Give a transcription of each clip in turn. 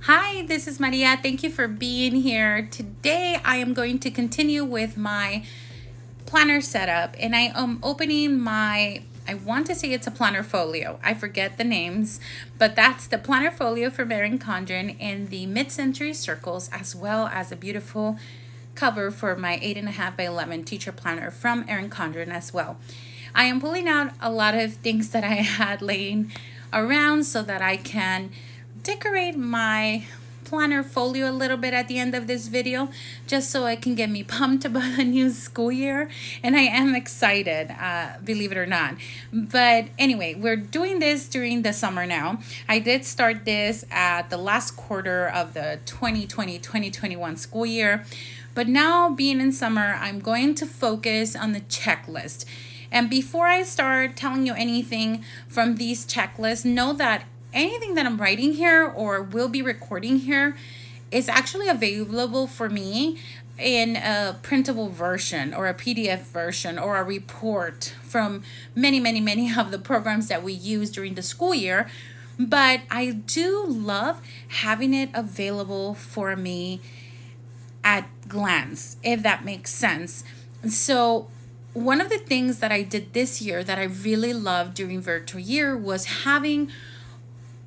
Hi, this is Maria. Thank you for being here. Today I am going to continue with my planner setup, and I am opening I want to say it's a planner folio. I forget the names, but that's the planner folio from Erin Condren in the mid-century circles, as well as a beautiful cover for my 8.5 by 11 teacher planner from Erin Condren as well. I am pulling out a lot of things that I had laying around so that I can decorate my planner folio a little bit at the end of this video, just so it can get me pumped about the new school year. And I am excited, believe it or not. But anyway, we're doing this during the summer now. I did start this at the last quarter of the 2020-2021 school year, but now being in summer, I'm going to focus on the checklist. And before I start telling you anything from these checklists, know that anything that I'm writing here or will be recording here is actually available for me in a printable version or a PDF version or a report from many of the programs that we use during the school year. But I do love having it available for me at glance, if that makes sense. So one of the things that I did this year that I really loved during virtual year was having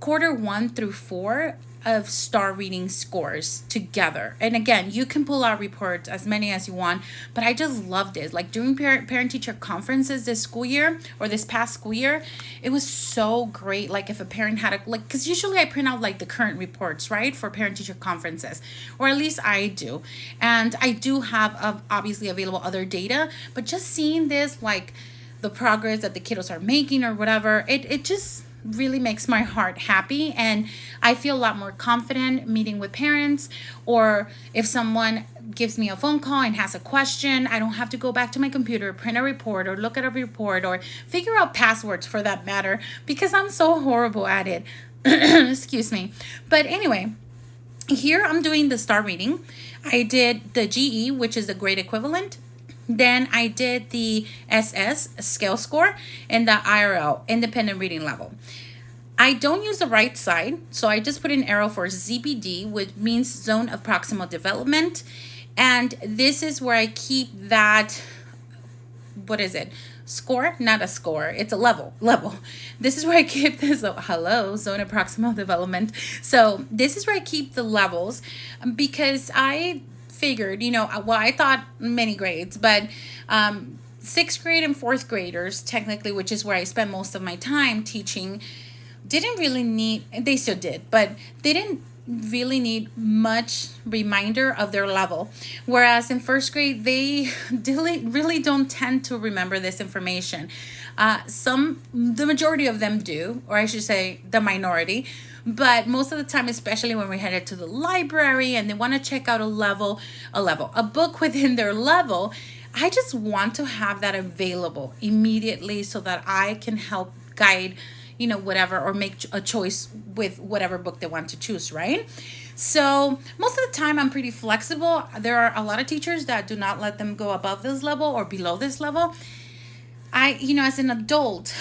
quarter 1 through 4 of star reading scores together. And again, you can pull out reports as many as you want, but I just loved it. Like during parent teacher conferences this school year or this past school year, it was so great. Like if a parent had because usually I print out like the current reports, right, for parent teacher conferences, or at least I do. And I do have obviously available other data, but just seeing this, like the progress that the kiddos are making or whatever, it just really makes my heart happy, and I feel a lot more confident meeting with parents, or if someone gives me a phone call and has a question, I don't have to go back to my computer, print a report, or look at a report, or figure out passwords for that matter, because I'm so horrible at it. Excuse me. But anyway, here I'm doing the star reading. I did the GE, which is the grade equivalent. Then I did the SS scale score and the IRL independent reading level. I don't use the right side, so I just put an arrow for ZPD, which means zone of proximal development. And this is where I keep that, what is it? Score? Not a score. It's a level. This is where I keep this, zone of proximal development. So this is where I keep the levels because I figured, I thought many grades, but 6th grade and 4th graders, technically, which is where I spent most of my time teaching, didn't really need, they still did, but they didn't really need much reminder of their level. Whereas in 1st grade, they really don't tend to remember this information. The majority of them do, or I should say the minority. But most of the time, especially when we're headed to the library and they want to check out a book within their level, I just want to have that available immediately so that I can help guide, whatever, or make a choice with whatever book they want to choose, right? So most of the time I'm pretty flexible. There are a lot of teachers that do not let them go above this level or below this level. As an adult,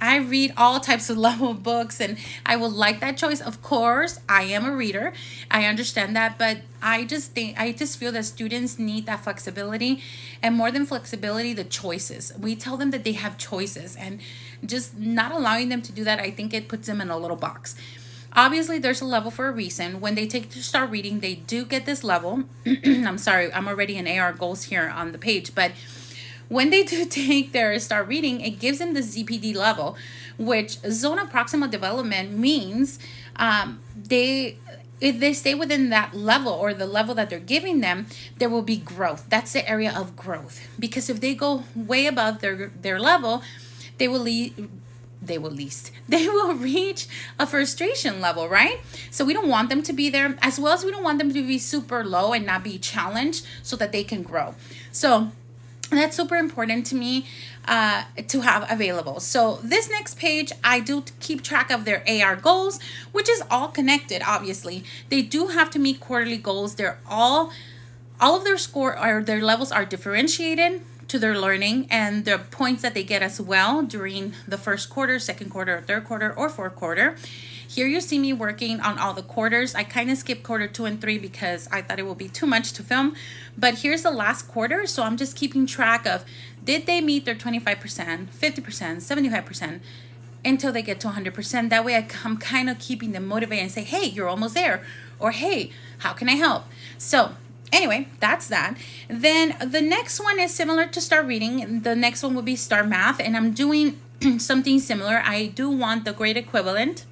I read all types of level books, and I would like that choice. Of course, I am a reader. I understand that, but I just feel that students need that flexibility, and more than flexibility, the choices. We tell them that they have choices, and just not allowing them to do that, I think it puts them in a little box. Obviously, there's a level for a reason. When they take to start reading, they do get this level. I'm sorry, I'm already in AR goals here on the page, but when they do take their start reading, it gives them the ZPD level, which zone of proximal development means if they stay within that level or the level that they're giving them, there will be growth. That's the area of growth. Because if they go way above their level, they will reach a frustration level, right? So we don't want them to be there, as well as we don't want them to be super low and not be challenged so that they can grow. So that's super important to me to have available. So this next page, I do keep track of their AR goals, which is all connected, obviously. They do have to meet quarterly goals. They're all of their score or their levels are differentiated to their learning and the points that they get as well during the first quarter, second quarter, third quarter, or fourth quarter. Here you see me working on all the quarters. I kind of skipped quarter 2 and 3 because I thought it would be too much to film. But here's the last quarter, so I'm just keeping track of, did they meet their 25%, 50%, 75%, until they get to 100%. That way I'm kind of keeping them motivated and say, hey, you're almost there. Or hey, how can I help? So anyway, that's that. Then the next one is similar to Start Reading. The next one will be Start Math. And I'm doing something similar. I do want the grade equivalent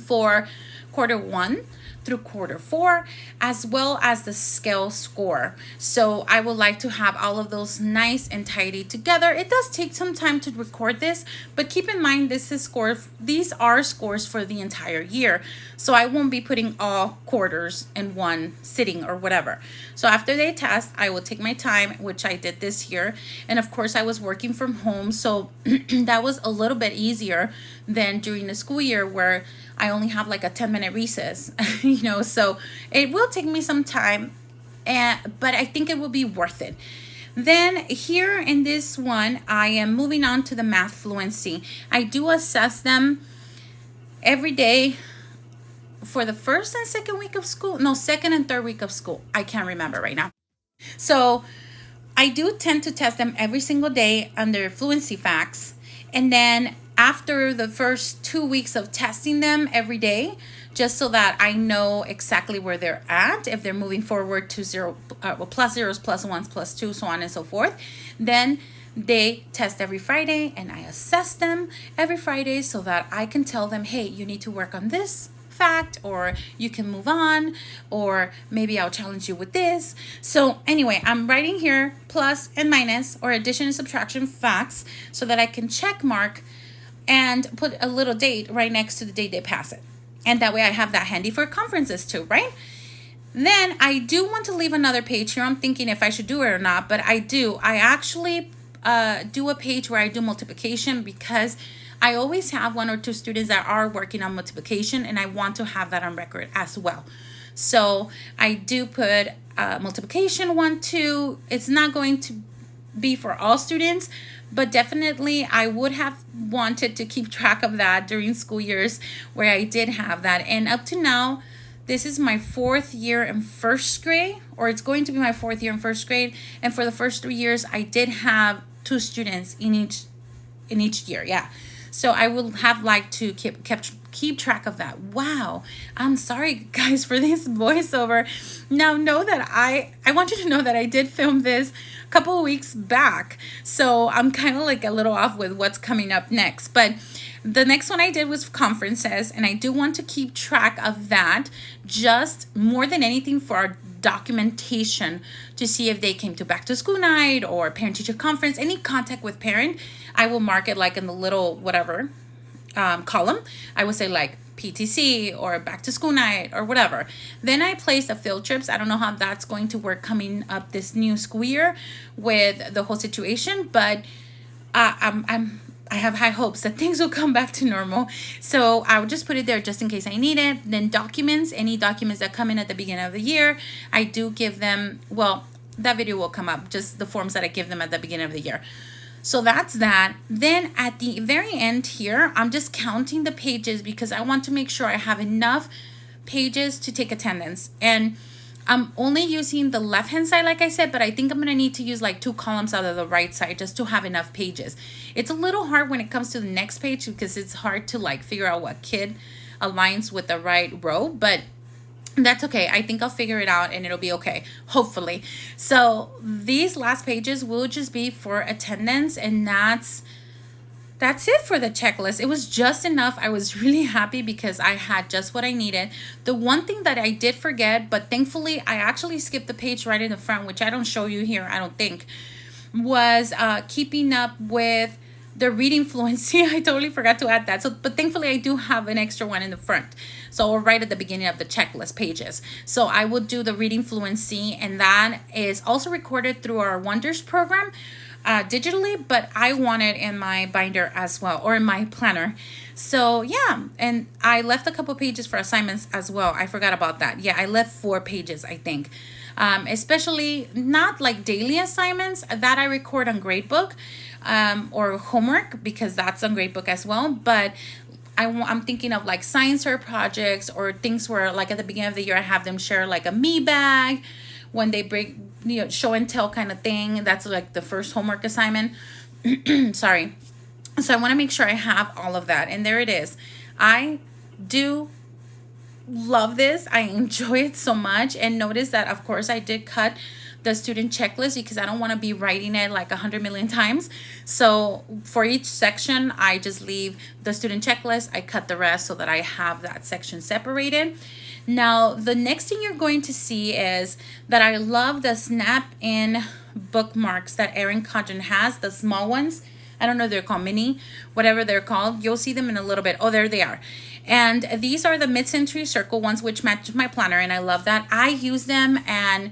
for quarter 1 through quarter 4, as well as the scale score. So I would like to have all of those nice and tidy together. It does take some time to record this, but keep in mind these are scores for the entire year. So I won't be putting all quarters in one sitting or whatever. So after they test, I will take my time, which I did this year. And of course I was working from home, so that was a little bit easier than during the school year where I only have like a 10-minute recess, so it will take me some time, but I think it will be worth it. Then here in this one, I am moving on to the math fluency. I do assess them every day for the first and second week of school. No, second and third week of school. I can't remember right now. So I do tend to test them every single day under fluency facts. And then after the first 2 weeks of testing them every day, just so that I know exactly where they're at, if they're moving forward to plus zeros, plus ones, plus two, so on and so forth, then they test every Friday and I assess them every Friday so that I can tell them, hey, you need to work on this fact, or you can move on, or maybe I'll challenge you with this. So anyway, I'm writing here plus and minus or addition and subtraction facts so that I can check mark and put a little date right next to the date they pass it. And that way I have that handy for conferences too, right? Then I do want to leave another page here. I'm thinking if I should do it or not, but I do. I actually do a page where I do multiplication because I always have 1 or 2 students that are working on multiplication, and I want to have that on record as well. So I do put multiplication 1, 2. It's not going to be for all students, but definitely I would have wanted to keep track of that during school years where I did have that. And up to now, this is my 4th year in first grade, or it's going to be my 4th year in first grade. And for the first 3 years, I did have 2 students in each year. Yeah. So I would have liked to keep track of that. Wow. I'm sorry guys for this voiceover. Now know that I want you to know that I did film this a couple of weeks back. So I'm kind of like a little off with what's coming up next. But the next one I did was conferences, and I do want to keep track of that just more than anything for our documentation to see if they came to back to school night or parent teacher conference, any contact with parent. I will mark it like in the little whatever column. I would say like PTC or back to school night or whatever. Then I place the field trips. I don't know how that's going to work coming up this new school year with the whole situation, but I have high hopes that things will come back to normal. So I would just put it there just in case I need it. Then documents, any documents that come in at the beginning of the year, I do give them, well, that video will come up, just the forms that I give them at the beginning of the year. So that's that. Then at the very end here, I'm just counting the pages because I want to make sure I have enough pages to take attendance. And I'm only using the left-hand side, like I said, but I think I'm going to need to use like 2 columns out of the right side just to have enough pages. It's a little hard when it comes to the next page because it's hard to like figure out what kid aligns with the right row, but that's okay. I think I'll figure it out and it'll be okay, hopefully. So these last pages will just be for attendance, and that's it for the checklist. It was just enough. I was really happy because I had just what I needed. The one thing that I did forget, but thankfully I actually skipped the page right in the front, which I don't show you here, I don't think, was keeping up with the reading fluency. I totally forgot to add that. So, but thankfully I do have an extra one in the front. So right at the beginning of the checklist pages. So I will do the reading fluency, and that is also recorded through our Wonders program digitally, but I want it in my binder as well, or in my planner. So yeah, and I left a couple pages for assignments as well. I forgot about that. Yeah, I left 4 pages, I think. especially not like daily assignments that I record on Gradebook, or homework, because that's on Gradebook as well. But I'm thinking of like science fair projects, or things where like at the beginning of the year I have them share like a me bag when they bring, show and tell kind of thing. That's like the first homework assignment. Sorry. So I want to make sure I have all of that. And there it is. I do love this. I enjoy it so much. And notice that, of course, I did cut the student checklist because I don't want to be writing it like 100 million times. So for each section, I just leave the student checklist. I cut the rest so that I have that section separated. Now, the next thing you're going to see is that I love the snap-in bookmarks that Erin Condren has, the small ones. I don't know if they're called mini, whatever they're called. You'll see them in a little bit. Oh, there they are. And these are the mid-century circle ones, which match my planner, and I love that. I use them, and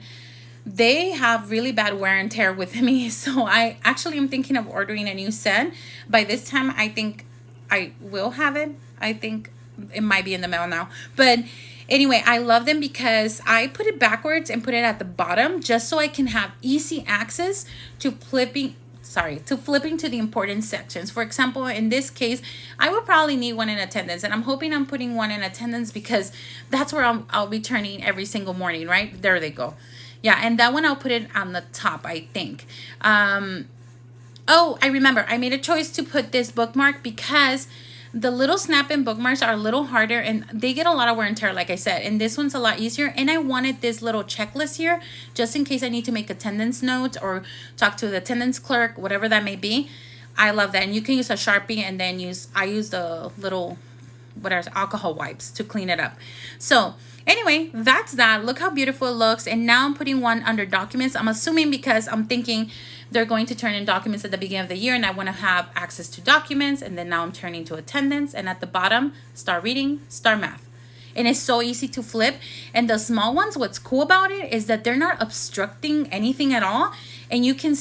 they have really bad wear and tear with me. So I actually am thinking of ordering a new set. By this time, I think I will have it. I think it might be in the mail now. But anyway, I love them because I put it backwards and put it at the bottom just so I can have easy access to flipping to the important sections. For example, in this case, I will probably need one in attendance, and I'm hoping I'm putting one in attendance because that's where I'll be turning every single morning, right? There they go. Yeah, and that one I'll put it on the top, I think. Oh, I remember. I made a choice to put this bookmark because the little snap-in bookmarks are a little harder and they get a lot of wear and tear, like I said. And this one's a lot easier. And I wanted this little checklist here just in case I need to make attendance notes or talk to the attendance clerk, whatever that may be. I love that. And you can use a Sharpie, and then I use the little alcohol wipes to clean it up. So anyway, that's that. Look how beautiful it looks. And now I'm putting one under documents. I'm assuming because I'm thinking they're going to turn in documents at the beginning of the year, and I want to have access to documents. And then now I'm turning to attendance, and at the bottom, start reading, start math. And it's so easy to flip. And the small ones, what's cool about it is that they're not obstructing anything at all, and you can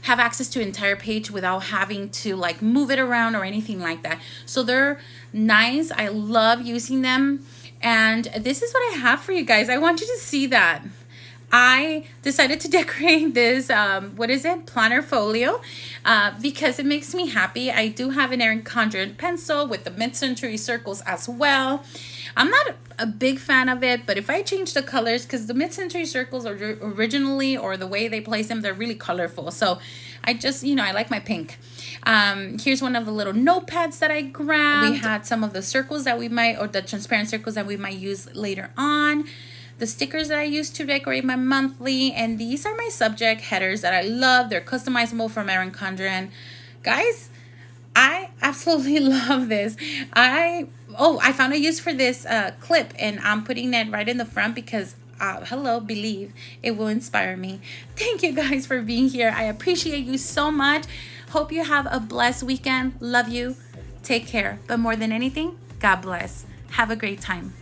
have access to an entire page without having to like move it around or anything like that. So they're nice. I love using them. And this is what I have for you guys. I want you to see that. I decided to decorate this, planner folio, because it makes me happy. I do have an Erin Condren pencil with the mid-century circles as well. I'm not a big fan of it, but if I change the colors, because the mid-century circles are originally, or the way they place them, they're really colorful. So I just, I like my pink. Here's one of the little notepads that I grabbed. We had some of the circles that the transparent circles that we might use later on. The stickers that I use to decorate my monthly. And these are my subject headers that I love. They're customizable from Erin Condren. Guys, I absolutely love this. I found a use for this clip, and I'm putting it right in the front because believe it will inspire me. Thank you guys for being here. I appreciate you so much. Hope you have a blessed weekend. Love you. Take care. But more than anything, God bless. Have a great time.